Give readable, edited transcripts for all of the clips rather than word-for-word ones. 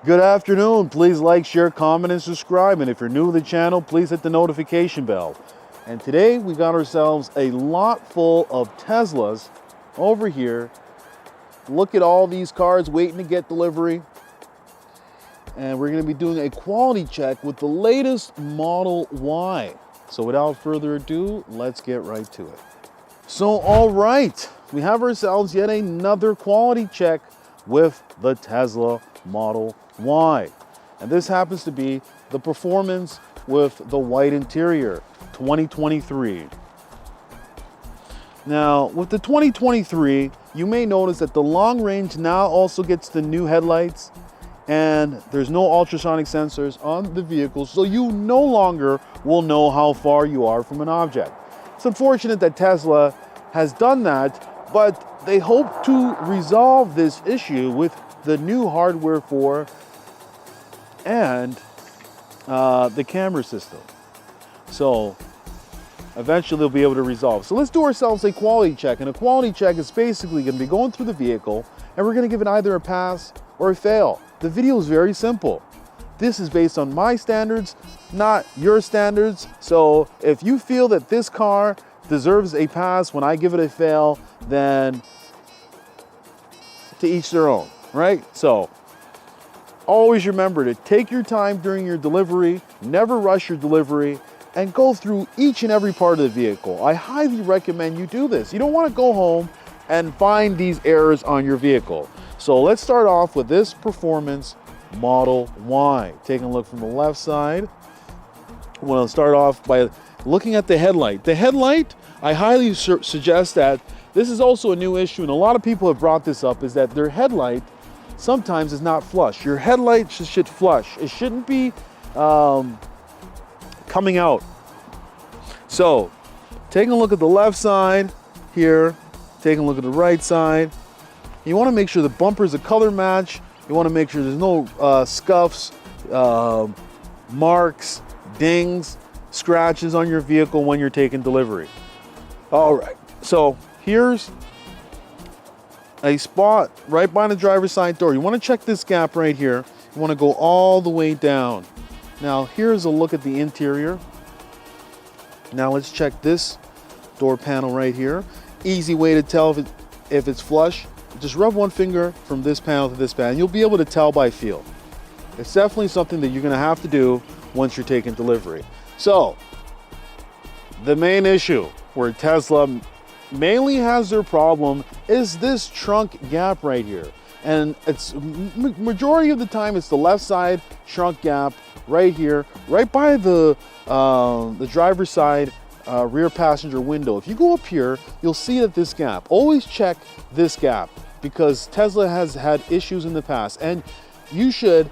Good afternoon. Please like, share, comment, and subscribe. And if you're new to the channel, please hit the notification bell. And today we got ourselves a lot full of Teslas over here. Look at all these cars waiting to get delivery. And we're going to be doing a quality check with the latest Model Y. So without further ado, let's get right to it. So all right, we have ourselves yet another quality check with the Tesla Model Y. And this happens to be the performance with the white interior, 2023. Now, with the 2023, you may notice that the long range now also gets the new headlights, and there's no ultrasonic sensors on the vehicle, so you no longer will know how far you are from an object. It's unfortunate that Tesla has done that, but they hope to resolve this issue with the new hardware for and the camera system. So eventually they'll be able to resolve. So let's do ourselves a quality check. And a quality check is basically going to be going through the vehicle, and we're going to give it either a pass or a fail. The video is very simple. This is based on my standards, not your standards. So if you feel that this car deserves a pass when I give it a fail, then to each their own, right? So always remember to take your time during your delivery, never rush your delivery, and go through each and every part of the vehicle. I highly recommend you do this. You don't want to go home and find these errors on your vehicle. So let's start off with this performance Model Y. Taking a look from the left side. I want to start off by looking at the headlight. The headlight, I highly suggest that this is also a new issue, and a lot of people have brought this up, is that their headlight sometimes is not flush. Your headlight should flush. It shouldn't be coming out. So taking a look at the left side here, taking a look at the right side, you want to make sure the bumper is a color match. You want to make sure there's no scuffs, marks, dings, scratches on your vehicle when you're taking delivery. All right, so here's a spot right by the driver's side door. You want to check this gap right here. You want to go all the way down. Now here's a look at the interior. Now let's check this door panel right here. Easy way to tell if it's flush. Just rub one finger from this panel to this panel. You'll be able to tell by feel. It's definitely something that you're going to have to do once you're taking delivery. So the main issue where Tesla mainly has their problem is this trunk gap right here. And it's majority of the time it's the left side trunk gap right here, right by the driver's side rear passenger window. If you go up here, you'll see that this gap. Always check this gap because Tesla has had issues in the past, and you should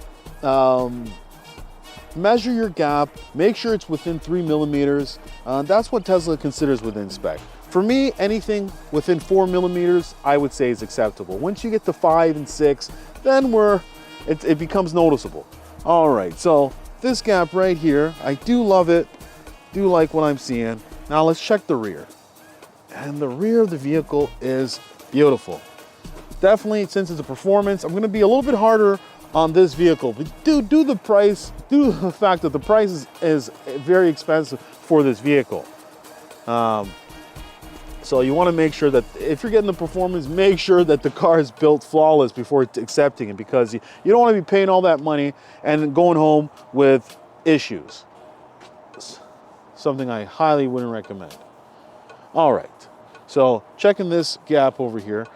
measure your gap, make sure it's within 3 millimeters. That's what Tesla considers within spec. For me, anything within 4 millimeters, I would say is acceptable. Once you get to 5 and 6, then it becomes noticeable. All right, so this gap right here, I do love it. Do like what I'm seeing. Now let's check the rear. And the rear of the vehicle is beautiful. Definitely, since it's a performance, I'm gonna be a little bit harder on this vehicle, but due to the fact that the price is very expensive for this vehicle. So you want to make sure that if you're getting the performance, make sure that the car is built flawless before accepting it, because you don't want to be paying all that money and going home with issues. Something I highly wouldn't recommend. All right, so checking this gap over here,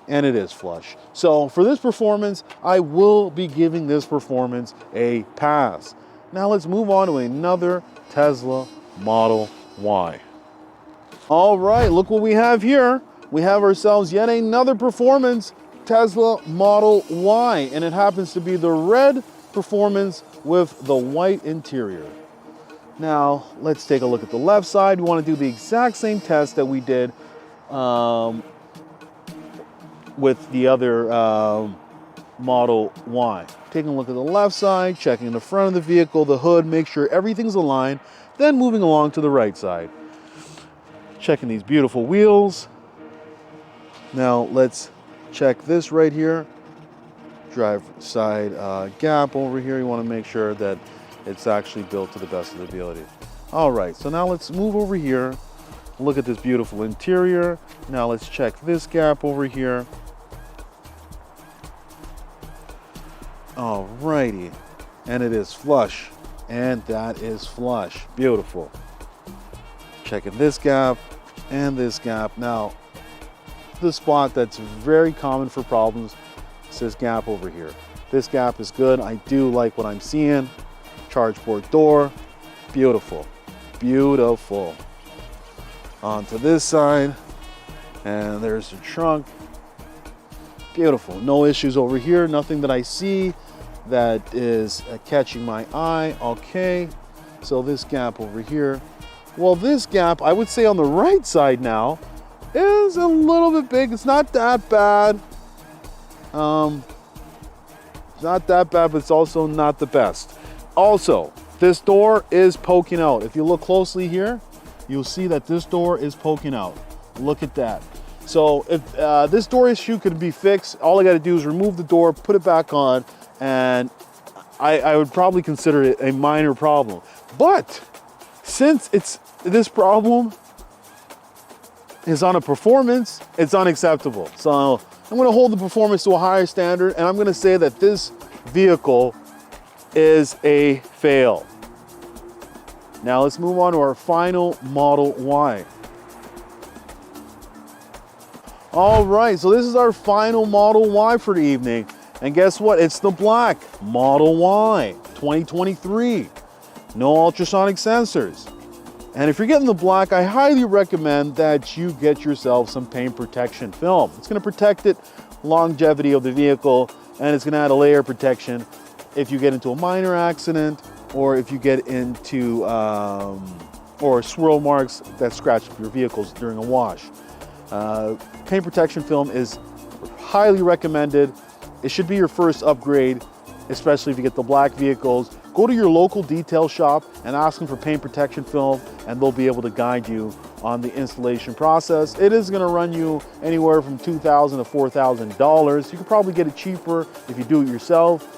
and it is flush. So for this performance, I will be giving this performance a pass. Now let's move on to another Tesla Model Y. All right, look what we have here. We have ourselves yet another performance Tesla Model Y, and it happens to be the red performance with the white interior. Now, let's take a look at the left side. We want to do the exact same test that we did with the other Model Y. Taking a look at the left side, checking the front of the vehicle, the hood, make sure everything's aligned, then moving along to the right side. Checking these beautiful wheels. Now let's check this right here. drive side gap over here. You want to make sure that it's actually built to the best of the ability. All right, so now let's move over here. Look at this beautiful interior. Now let's check this gap over here. All righty, and it is flush, and that is flush. Beautiful. Checking this gap and this gap. Now, the spot that's very common for problems is this gap over here. This gap is good. I do like what I'm seeing. Charge port door, beautiful, beautiful. Onto this side, and there's the trunk. Beautiful. No issues over here. Nothing that I see that is catching my eye. Okay. So this gap over here. Well, this gap, I would say on the right side now, is a little bit big. It's not that bad. It's not that bad, but it's also not the best. Also, this door is poking out. If you look closely here, you'll see that this door is poking out. Look at that. So if this door issue could be fixed, all I got to do is remove the door, put it back on, and I would probably consider it a minor problem. But since this problem is on a performance, it's unacceptable. So I'm going to hold the performance to a higher standard, and I'm going to say that this vehicle is a fail. Now let's move on to our final Model Y. All right, so this is our final Model Y for the evening. And guess what? It's the black Model Y 2023. No ultrasonic sensors. And if you're getting the black, I highly recommend that you get yourself some paint protection film. It's going to protect it, longevity of the vehicle, and it's going to add a layer of protection if you get into a minor accident, or if you get into or swirl marks that scratch up your vehicles during a wash. Paint protection film is highly recommended. It should be your first upgrade, especially if you get the black vehicles. Go to your local detail shop and ask them for paint protection film, and they'll be able to guide you on the installation process. It is going to run you anywhere from $2,000 to $4,000. You could probably get it cheaper if you do it yourself,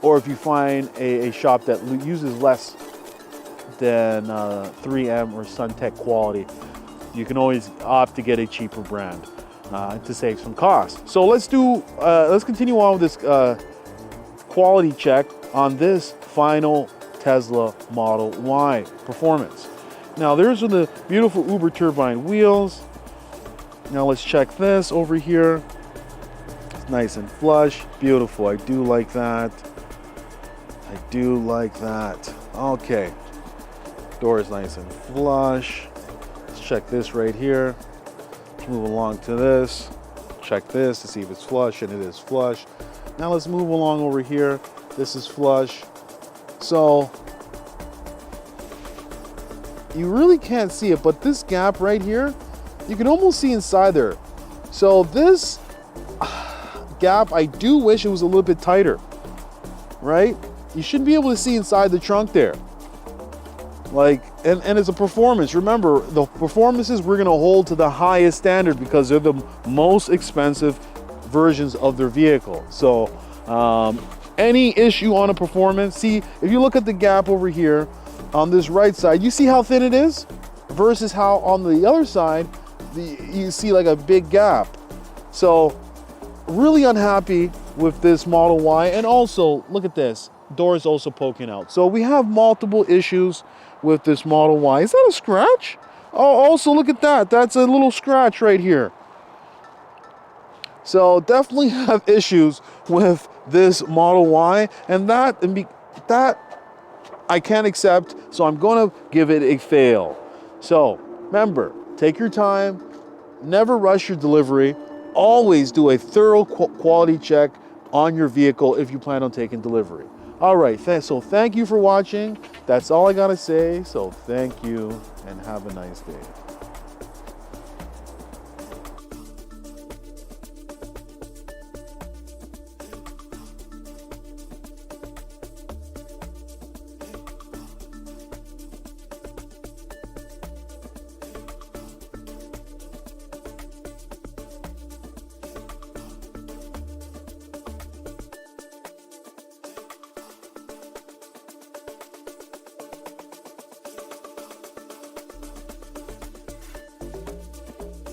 or if you find a shop that uses less than 3M or Suntech quality. You can always opt to get a cheaper brand to save some cost. So let's continue on with this quality check on this final Tesla Model Y performance. Now there's the beautiful Uber turbine wheels. Now let's check this over here. It's nice and flush, beautiful. I do like that. I do like that. Okay, door is nice and flush. Let's check this right here. Let's move along to this. Check this to see if it's flush, and it is flush. Now let's move along over here. This is flush. So you really can't see it, but this gap right here, you can almost see inside there. So this gap, I do wish it was a little bit tighter, right? You should be able to see inside the trunk there. Like, and it's a performance. Remember, the performances we're gonna hold to the highest standard because they're the most expensive versions of their vehicle. So any issue on a performance, see, if you look at the gap over here on this right side, you see how thin it is versus how on the other side, you see like a big gap. So really unhappy with this Model Y. And also, look at this, door is also poking out. So we have multiple issues with this Model Y. Is that a scratch? Oh, also look at that. That's a little scratch right here. So definitely have issues with this Model Y, and that I can't accept. So I'm going to give it a fail. So remember, take your time, never rush your delivery. Always do a thorough quality check on your vehicle if you plan on taking delivery. All right, so thank you for watching. That's all I gotta say. So thank you and have a nice day.